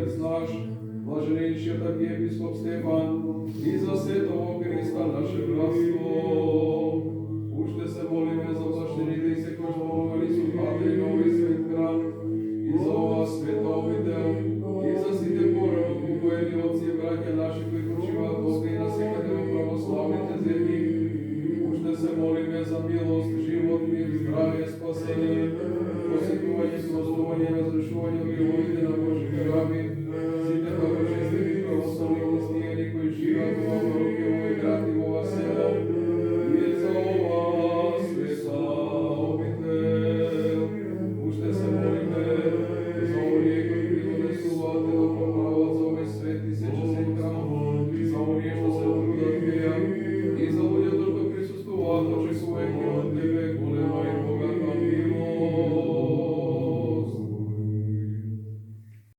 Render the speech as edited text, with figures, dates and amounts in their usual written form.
Отець наш, блаженнейший так єпископ Стефан, і за святого Христа наше братство. Учте се молиме за влаштените се кои помогали слухати новий свет храм, і за вас святовител, і за сите порано покоєні отці, браття наші, кои почивають Бога і насекаде у православните землі. Учте се молиме за милост, живот, мир, здравие, спасение, посетување, простување, разрешување греховите на Божите раби, сите благочестени православни християни кои живеат во